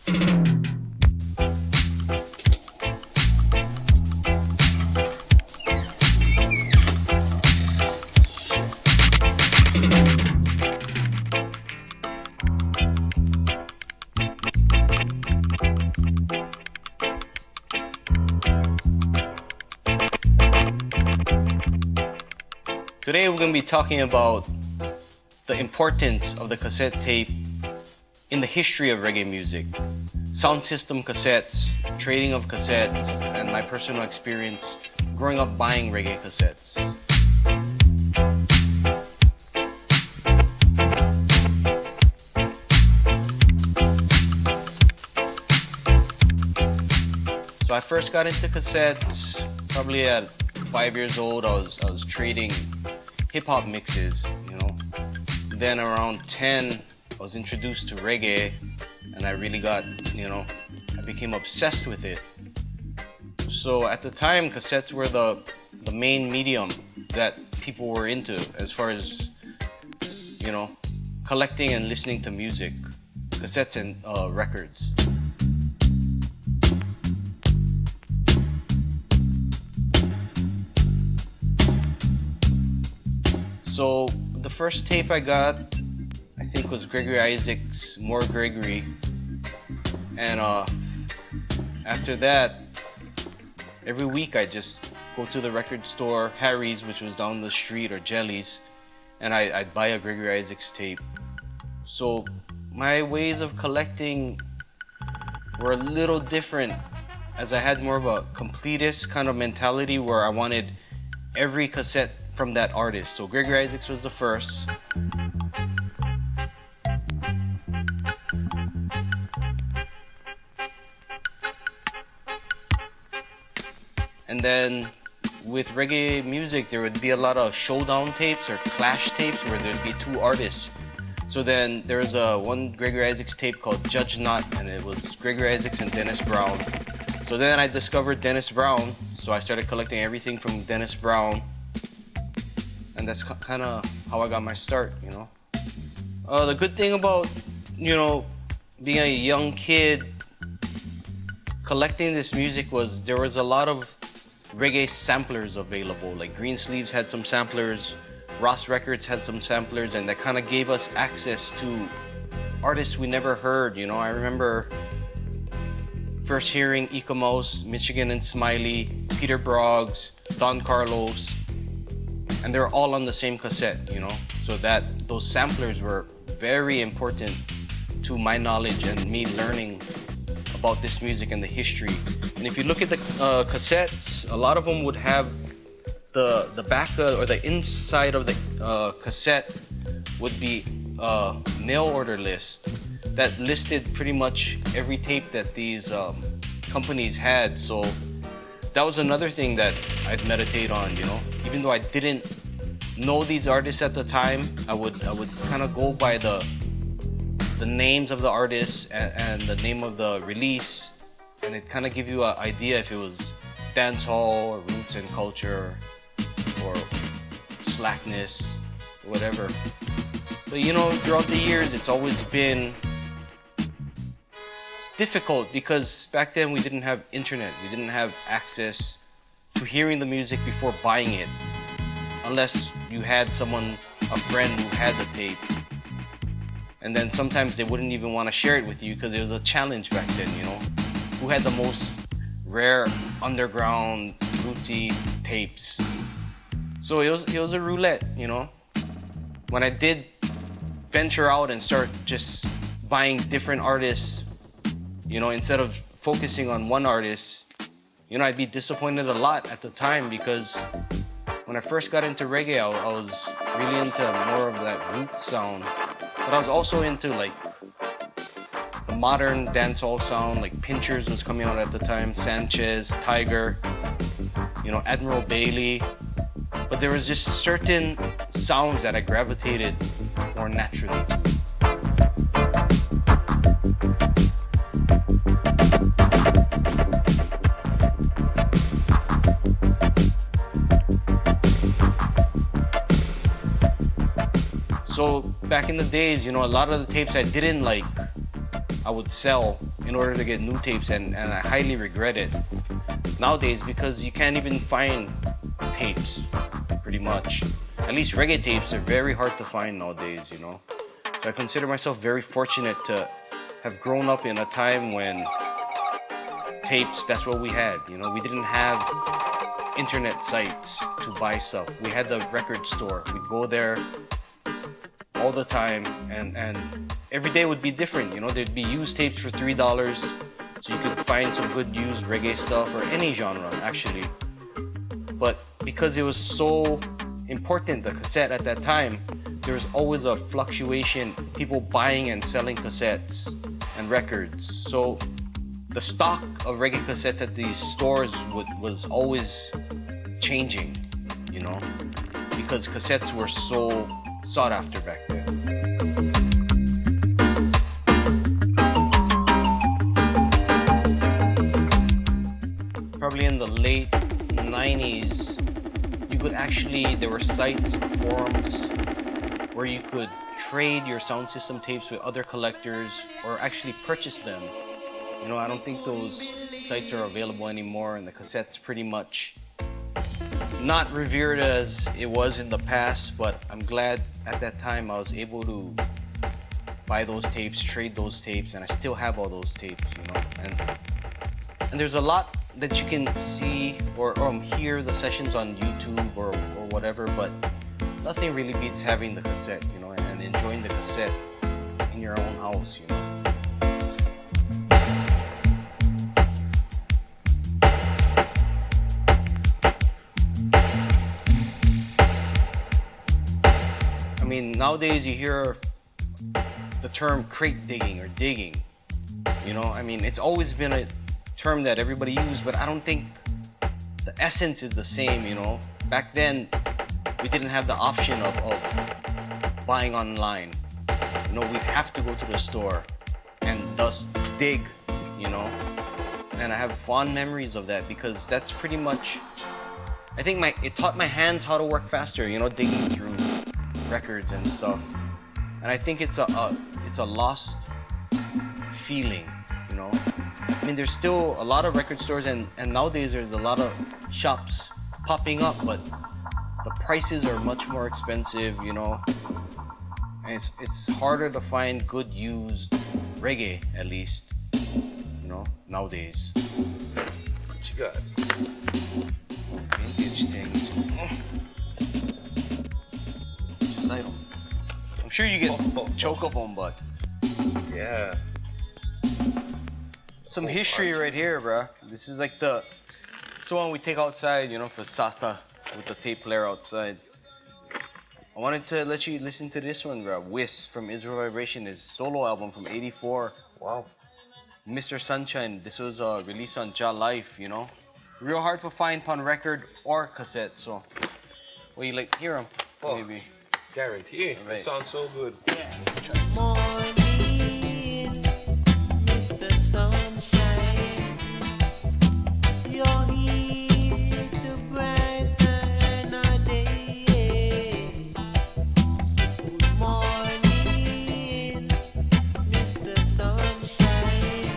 Today we're going to be talking about the importance of the cassette tape in the history of reggae music, sound system cassettes, trading of cassettes, and my personal experience growing up buying reggae cassettes. So I first got into cassettes probably at 5 years old. I was trading hip-hop mixes, you know. Then around 10, I was introduced to reggae, and I really got, I became obsessed with it. So at the time, cassettes were the main medium that people were into as far as, collecting and listening to music, cassettes and records. So the first tape I got, I think, was Gregory Isaac's More Gregory. And after that, every week I just go to the record store, Harry's, which was down the street, or Jelly's, and I'd buy a Gregory Isaac's tape. So my ways of collecting were a little different, as I had more of a completist kind of mentality where I wanted every cassette from that artist. So Gregory Isaacs was the first. And then with reggae music, there would be a lot of showdown tapes or clash tapes where there'd be two artists. So then there was one Gregory Isaacs tape called Judge Not, and it was Gregory Isaacs and Dennis Brown. So then I discovered Dennis Brown, so I started collecting everything from Dennis Brown. And that's kind of how I got my start, The good thing about, being a young kid collecting this music was there was a lot of reggae samplers available. Like Greensleeves had some samplers, Ross Records had some samplers, and that kind of gave us access to artists we never heard. I remember first hearing Ika Mouse, Michigan and Smiley, Peter Broggs, Don Carlos, and they're all on the same cassette, So those samplers were very important to my knowledge and me learning about this music and the history. And if you look at the cassettes, a lot of them would have the back or the inside of the cassette would be a mail order list that listed pretty much every tape that these companies had. So that was another thing that I'd meditate on, Even though I didn't know these artists at the time, I would kind of go by the names of the artists and the name of the release, and it kind of give you an idea if it was dancehall or roots and culture or slackness or whatever. But throughout the years, it's always been difficult because back then we didn't have internet, we didn't have access to hearing the music before buying it, unless you had a friend who had the tape. And then sometimes they wouldn't even want to share it with you because it was a challenge back then, Who had the most rare underground rootsy tapes. So it was a roulette, When I did venture out and start just buying different artists, instead of focusing on one artist, I'd be disappointed a lot at the time because when I first got into reggae, I was really into more of that root sound. But I was also into like the modern dancehall sound, like Pinchers was coming out at the time, Sanchez, Tiger, Admiral Bailey. But there was just certain sounds that I gravitated more naturally. So back in the days, a lot of the tapes I didn't like, I would sell in order to get new tapes, and I highly regret it nowadays because you can't even find tapes, pretty much. At least reggae tapes are very hard to find nowadays, you know. So I consider myself very fortunate to have grown up in a time when tapes, that's what we had, you know. We didn't have internet sites to buy stuff. We had the record store. We'd go there all the time, and every day would be different, you know. There'd be used tapes for $3, so you could find some good used reggae stuff, or any genre actually. But because it was so important, the cassette at that time, there was always a fluctuation, people buying and selling cassettes and records. So the stock of reggae cassettes at these stores was always changing, you know, because cassettes were so sought after back then. Probably in the late 90s, you could actually, there were sites, forums, where you could trade your sound system tapes with other collectors or actually purchase them. You know, I don't think those sites are available anymore, and the cassette's pretty much not revered as it was in the past, but I'm glad at that time I was able to buy those tapes, trade those tapes, and I still have all those tapes, you know. And there's a lot that you can see or hear the sessions on YouTube or whatever, but nothing really beats having the cassette, you know, and enjoying the cassette in your own house, you know. I mean, nowadays you hear the term crate digging or digging, you know. I mean, it's always been a term that everybody used, but I don't think the essence is the same, you know. Back then, we didn't have the option of buying online. You know, we'd have to go to the store and thus dig, you know. And I have fond memories of that because that's pretty much, I think it taught my hands how to work faster, you know, digging through records and stuff. And I think it's a lost feeling, you know. I mean, there's still a lot of record stores, and nowadays there's a lot of shops popping up, but the prices are much more expensive, you know. And it's harder to find good used reggae, at least, you know, nowadays. What you got? Some vintage things. I'm sure you get choke up on, but yeah. Some history right here, bro. This is like it's the one we take outside, you know, for Sata with the tape player outside. I wanted to let you listen to this one, bro. Whis from Israel Vibration, his solo album from '84. Wow. Mr. Sunshine. This was released on Ja Life, you know. Real hard to find on record or cassette, so. Well, you like hear them, maybe. Guarantee. Right. It sounds so good. Yeah. Morning, Mr. Sunshine, you're here to brighten our day. Good morning, Mr. Sunshine,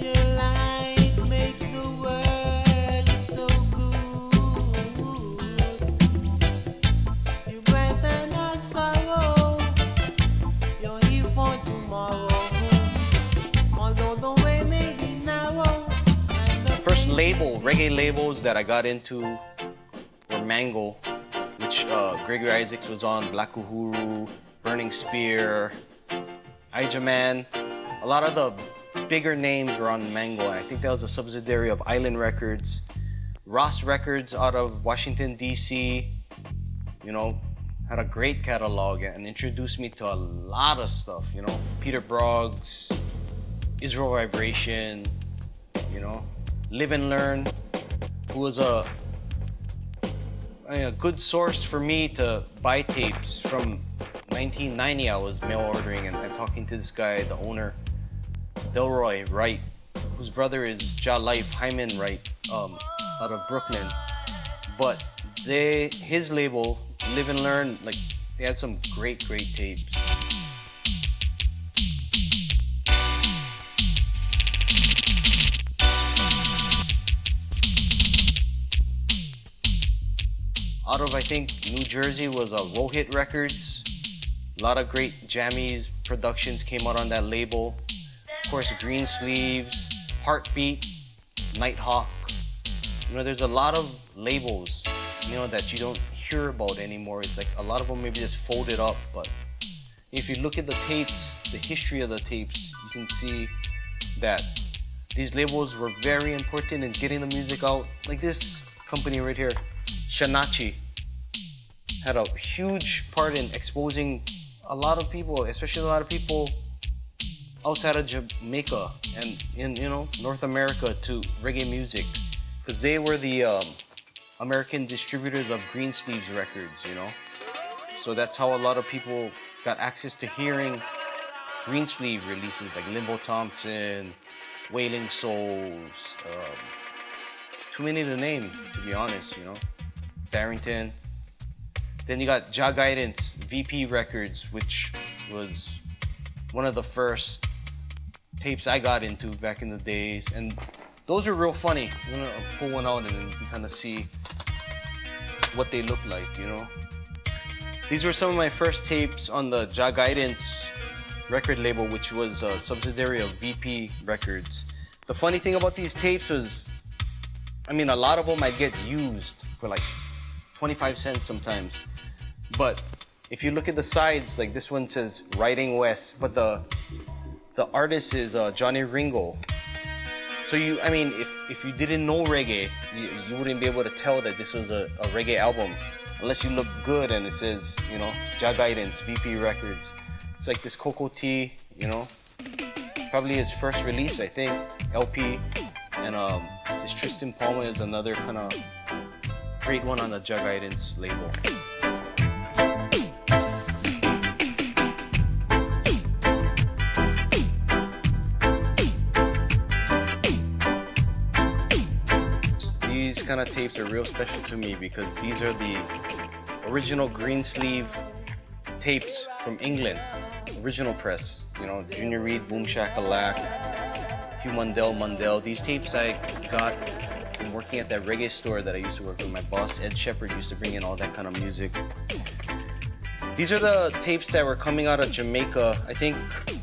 your light makes the world so good. You brighten our sorrow. You're here for tomorrow. Although the way may be narrow. First reggae labels that I got into were Mango, which Gregory Isaacs was on, Black Uhuru, Burning Spear, Ijaman. A lot of the bigger names were on Mango. I think that was a subsidiary of Island Records. Ross Records out of Washington, D.C., you know, had a great catalog and introduced me to a lot of stuff, you know. Peter Broggs, Israel Vibration, you know, Live and Learn, who was a good source for me to buy tapes. From 1990 I was mail ordering and talking to this guy, the owner, Delroy Wright, whose brother is Ja Life, Hyman Wright, out of Brooklyn. But his label, Live and Learn, like, they had some great tapes. out of I think New Jersey was Rohit Records. A lot of great jammies productions came out on that label. Of course, Green Sleeves, Heartbeat, Nighthawk. You know, there's a lot of labels, you know, that you don't hear about anymore. It's like a lot of them maybe just folded up, but if you look at the tapes, the history of the tapes, you can see that these labels were very important in getting the music out. Like this company right here, Shanachi, had a huge part in exposing a lot of people, especially a lot of people outside of Jamaica and in, you know, North America to reggae music, because they were the American distributors of Green Sleeves Records, you know. So that's how a lot of people got access to hearing Green Sleeve releases like Limbo Thompson, Wailing Souls, too many to name, to be honest, you know. Darrington. Then you got Jah Guidance, VP Records, which was one of the first tapes I got into back in the days, and those are real funny. I'm gonna pull one out and then you can kind of see what they look like, you know. These were some of my first tapes on the Jah Guidance record label, which was a subsidiary of VP Records. The funny thing about these tapes was, I mean, a lot of them I'd get used for like 25 cents sometimes. But if you look at the sides, like this one says Riding West, but the artist is Johnny Ringo. So you, I mean, if you didn't know reggae, you wouldn't be able to tell that this was a reggae album unless you look good and it says, you know, Jah Guidance, VP Records. It's like this Cocoa Tea, you know, probably his first release, I think, LP. And this Tristan Palmer is another kind of great one on the Jah Guidance label. These kind of tapes are real special to me because these are the original Green Sleeve tapes from England, original press, you know, Junior Reid, Boom Shakalak, Hugh Mundell. These tapes I got from working at that reggae store that I used to work with. My boss, Ed Shepherd, used to bring in all that kind of music. These are the tapes that were coming out of Jamaica. I think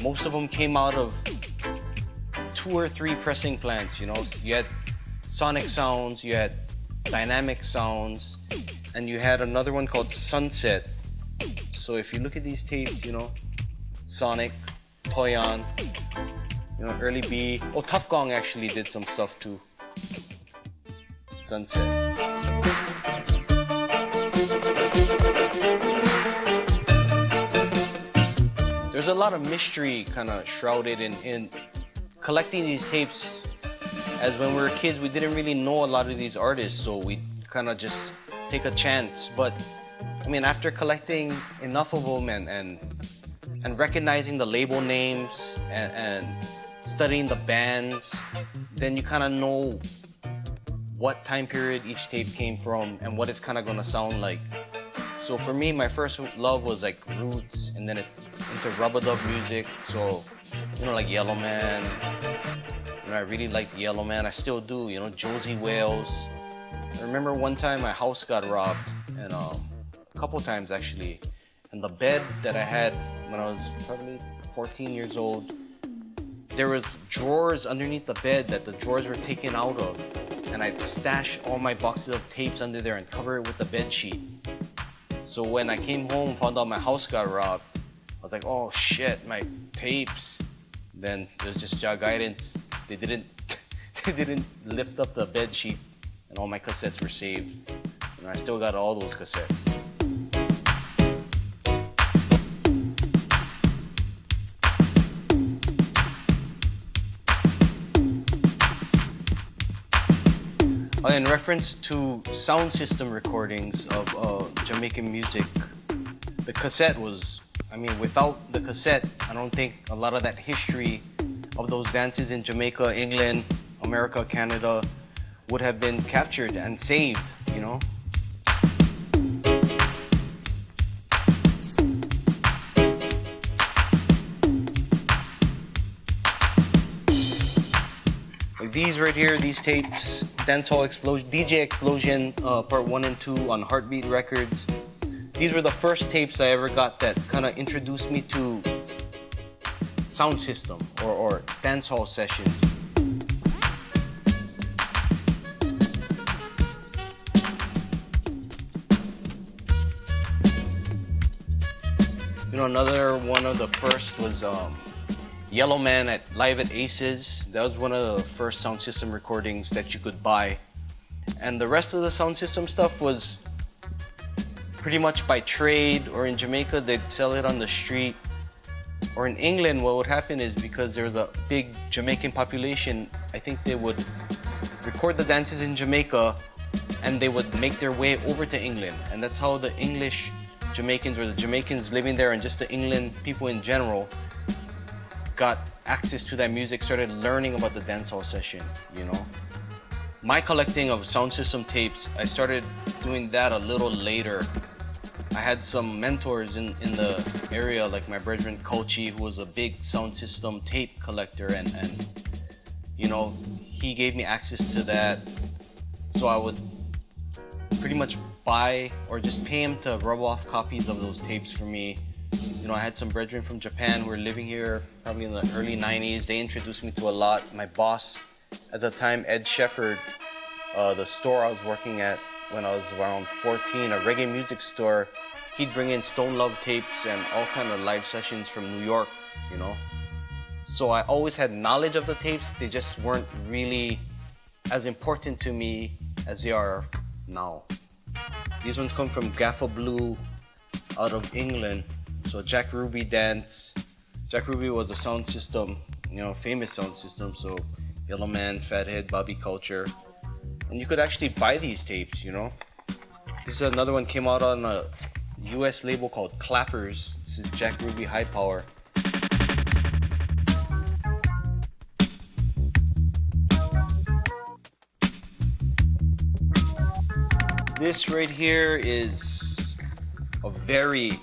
most of them came out of 2 or 3 pressing plants, you know. You had Sonic Sounds, you had Dynamic Sounds, and you had another one called Sunset. So if you look at these tapes, you know, Sonic, Toyan, you know, Early B. Oh, Tough Gong actually did some stuff too. Sunset. There's a lot of mystery kind of shrouded in collecting these tapes. As when we were kids, we didn't really know a lot of these artists, so we kind of just take a chance. But I mean, after collecting enough of them and recognizing the label names and studying the bands, then you kind of know what time period each tape came from and what it's kind of gonna sound like. So for me, my first love was like roots, and then into rub-a-dub music. So, you know, like Yellow Man. You know, I really liked Yellow Man. I still do. You know, Josie Wales. I remember one time my house got robbed, and a couple times actually. And the bed that I had when I was probably 14 years old, there was drawers underneath the bed that the drawers were taken out of, and I'd stash all my boxes of tapes under there and cover it with the bed sheet. So when I came home, found out my house got robbed, I was like, oh shit, my tapes. Then there's just Jah Guidance. They didn't lift up the bed sheet, and all my cassettes were saved. And I still got all those cassettes. In reference to sound system recordings of Jamaican music, the cassette was, I mean, without the cassette, I don't think a lot of that history of those dances in Jamaica, England, America, Canada would have been captured and saved, you know? Like these right here, these tapes, Dancehall Explosion, DJ Explosion, part 1 and 2 on Heartbeat Records. These were the first tapes I ever got that kind of introduced me to sound system or dancehall sessions. You know, another one of the first was Yellow Man at Live at Aces. That was one of the first sound system recordings that you could buy. And the rest of the sound system stuff was pretty much by trade, or in Jamaica they'd sell it on the street. Or in England, what would happen is, because there was a big Jamaican population, I think they would record the dances in Jamaica and they would make their way over to England. And that's how the English Jamaicans, or the Jamaicans living there and just the England people in general, got access to that music, started learning about the dancehall session, you know. My collecting of sound system tapes, I started doing that a little later. I had some mentors in the area, like my brethren Kochi, who was a big sound system tape collector, and you know, he gave me access to that, so I would pretty much buy or just pay him to rub off copies of those tapes for me. You know, I had some brethren from Japan who were living here probably in the early 90s. They introduced me to a lot. My boss at the time, Ed Shepard, the store I was working at when I was around 14, a reggae music store, he'd bring in Stone Love tapes and all kind of live sessions from New York, you know. So I always had knowledge of the tapes. They just weren't really as important to me as they are now. These ones come from Gaffa Blue out of England. So Jack Ruby Dance. Jack Ruby was a sound system, you know, famous sound system. So Yellow Man, Fathead, Bobby Culture. And you could actually buy these tapes, you know. This is another one, came out on a US label called Clappers. This is Jack Ruby High Power. This right here is a very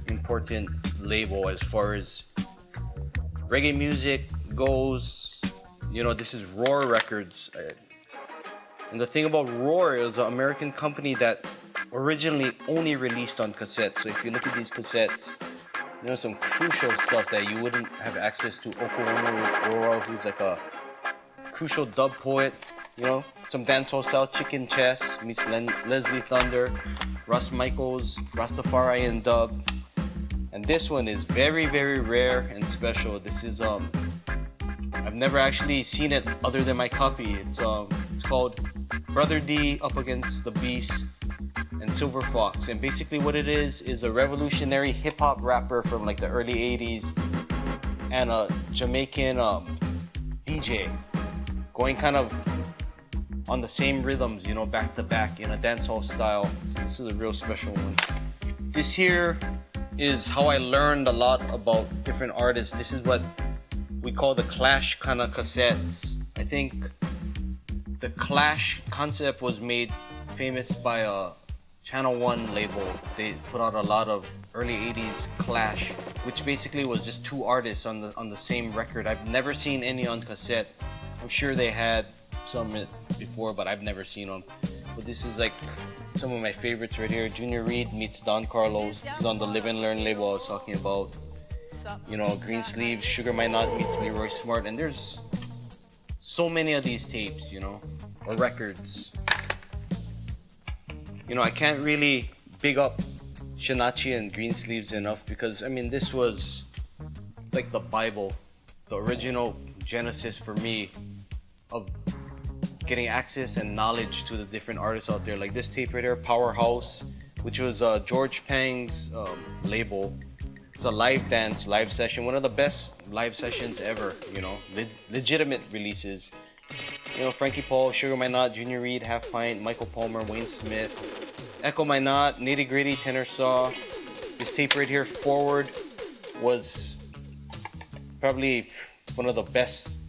important label as far as reggae music goes. You know, this is Roar Records. And the thing about Roar, it was an American company that originally only released on cassette. So if you look at these cassettes, you know, some crucial stuff that you wouldn't have access to. Oko Ono, who's like a crucial dub poet. You know, some dancehall style, Chicken Chess, Miss Leslie Thunder, Russ Michaels, Rastafari and dub. And this one is very, very rare and special. This is I've never actually seen it other than my copy. It's called Brother D Up Against the Beast and Silver Fox. And basically what it is a revolutionary hip hop rapper from like the early 80s and a Jamaican DJ going kind of on the same rhythms, you know, back to back in a dancehall style. This is a real special one. This here is how I learned a lot about different artists. This is what we call the Clash kind of cassettes. I think the Clash concept was made famous by a Channel 1 label. They put out a lot of early 80s Clash, which basically was just two artists on the same record. I've never seen any on cassette. I'm sure they had some before, but I've never seen them. But this is like some of my favorites right here. Junior Reid meets Don Carlos. This is on the Live and Learn label I was talking about. You know, Green Sleeves, Sugar My Nut meets Leroy Smart. And there's so many of these tapes, you know, or records. You know, I can't really big up Shinachi and Green Sleeves enough, because I mean, this was like the Bible, the original Genesis for me of getting access and knowledge to the different artists out there. Like this tape right here, Powerhouse, which was George Pang's label. It's a live dance, live session, one of the best live sessions ever, you know, legitimate releases. You know, Frankie Paul, Sugar My Nut, Junior Reid, Half Pint, Michael Palmer, Wayne Smith, Echo My Nut, Nitty Gritty, Tenor Saw. This tape right here, Forward, was probably one of the best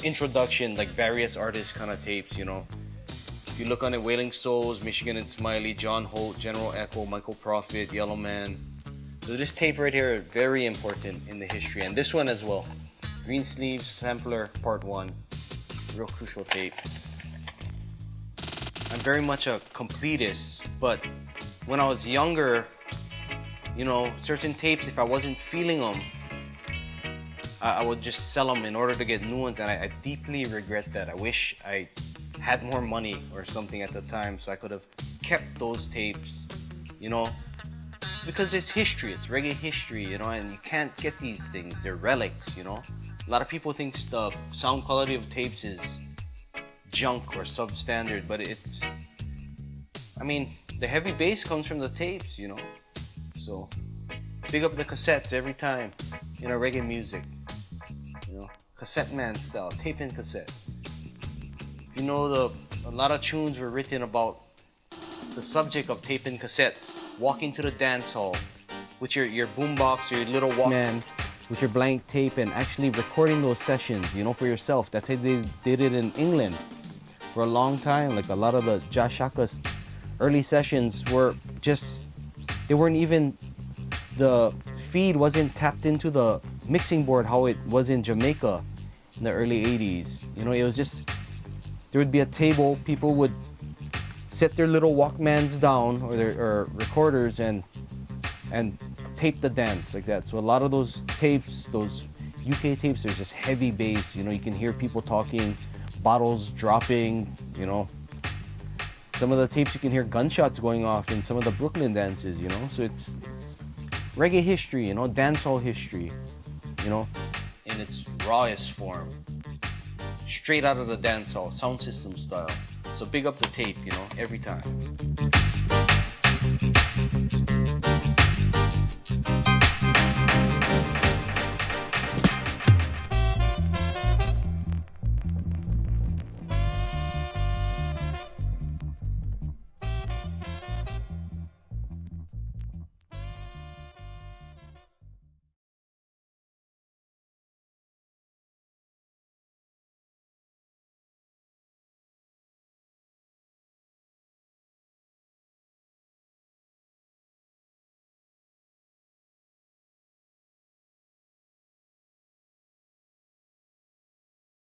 introduction, like various artists kind of tapes, you know. If you look on it, Wailing Souls, Michigan and Smiley, John Holt, General Echo, Michael Prophet, Yellow Man. So this tape right here is very important in the history, and this one as well. Green Sleeves Sampler Part 1. real crucial tape. I'm very much a completist, but when I was younger, you know, certain tapes, if I wasn't feeling them, I would just sell them in order to get new ones, and I deeply regret that. I wish I had more money or something at the time so I could have kept those tapes, you know, because it's history, it's reggae history, you know, and you can't get these things, they're relics, you know. A lot of people think the sound quality of tapes is junk or substandard, but it's, I mean, the heavy bass comes from the tapes, you know. So big up the cassettes every time, you know, reggae music, you know, cassette man style, tape and cassette. You know, a lot of tunes were written about the subject of tape and cassettes, walking to the dance hall with your boombox or your little Walkman with your blank tape and actually recording those sessions, you know, for yourself. That's how they did it in England for a long time. Like a lot of the Josh Shaka's early sessions were just, they weren't even, the feed wasn't tapped into the mixing board how it was in Jamaica in the early 80s. You know, it was just, there would be a table, people would set their little Walkmans down or their recorders and tape the dance like that. So a lot of those tapes, those UK tapes, there's just heavy bass, you know, you can hear people talking, bottles dropping, you know. Some of the tapes you can hear gunshots going off in some of the Brooklyn dances, you know. So it's reggae history, you know, dancehall history, you know, in its rawest form. Straight out of the dancehall, sound system style. So big up the tape, you know, every time.